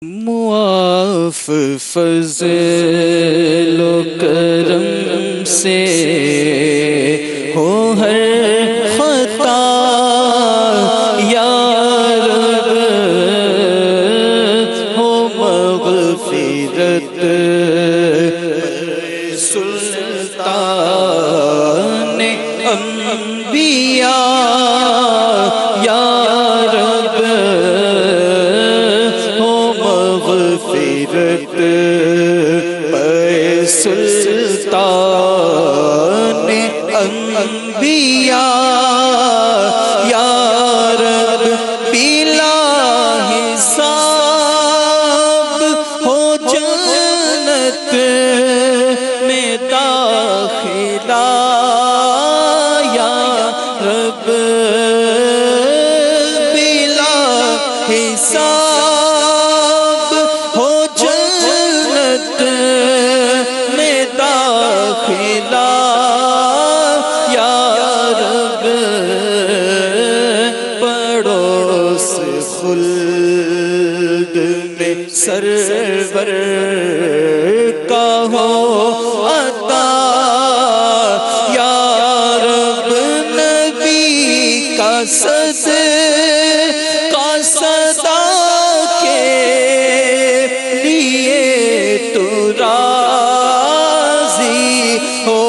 معاف فضل و کرم سے ہو ہر خطا یا رب، ہو مغفرت سلطان انبیاء یا رب، ہو مغفرت سلطان انبیاء یا رب، بلا حساب ہو جنت میں داخلہ یا رب، بلا حساب ہو جنت میں داخلہ یا رب، پڑوس خلد میں سرور کا ہو عطا یا رب، نبی کا صدقہ صدا کے لیے تو راضی ہو،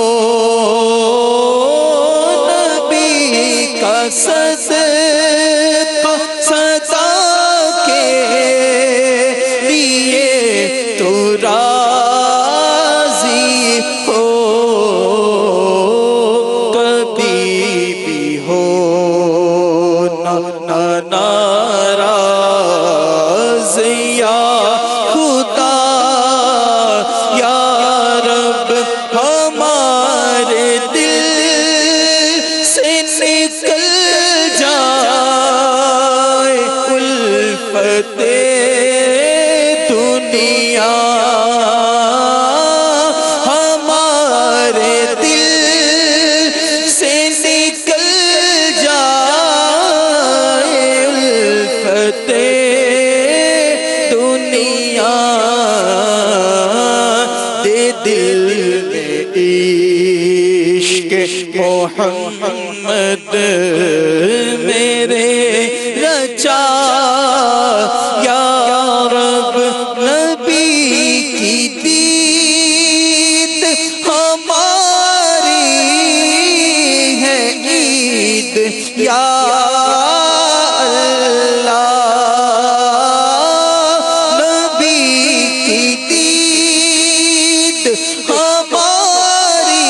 نبی کا صدقہ صدا کے لیے تو راضی ہو، کبھی بھی ہو نہ ناراض یا خدا یا رب، ہمارے دل سے نکل جائے الفت دنیا، ہمارے دل سے نکل جائے الفت دنیا، دے دل میں عشق محمد میرے رچا یا رب، نبی کی دید ہماری ہے عید یا اللہ، نبی کی دید ہماری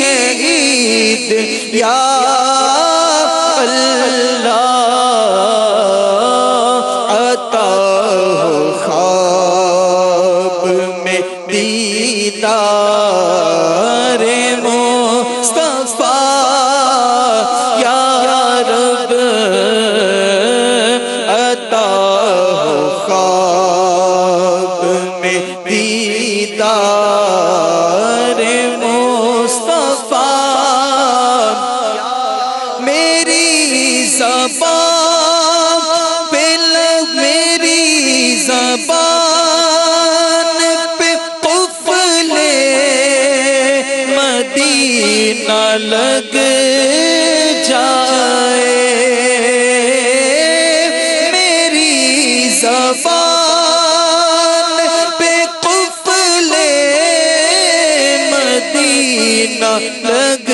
ہے عید یا اللہ، عطا ہو خواب میں دیدار مصطفیٰ یا رب، عطا ہو خواب میں دیدار مصطفیٰ، میری زبان پہ میری زبان پہ قفل مدینہ لگ جائے، میری زبان پہ قفل مدینہ لگ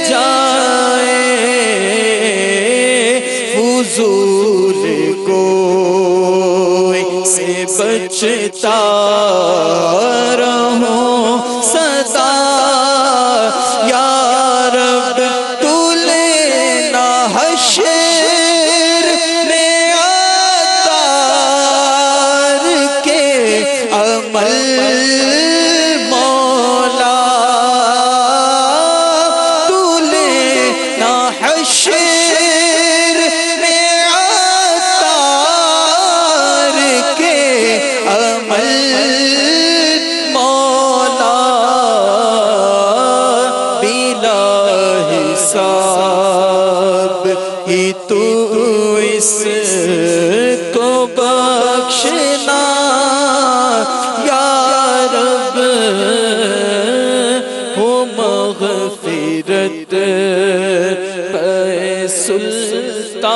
جائے، فضول کوئی سے بچتا رہوں سدا یا رب، تو لینا حشر میں عطار کے عمل مولا، تو لینا حشر میں عطار کے عمل مولا، بخشنا یا رب ہو مغفرت اے سلطان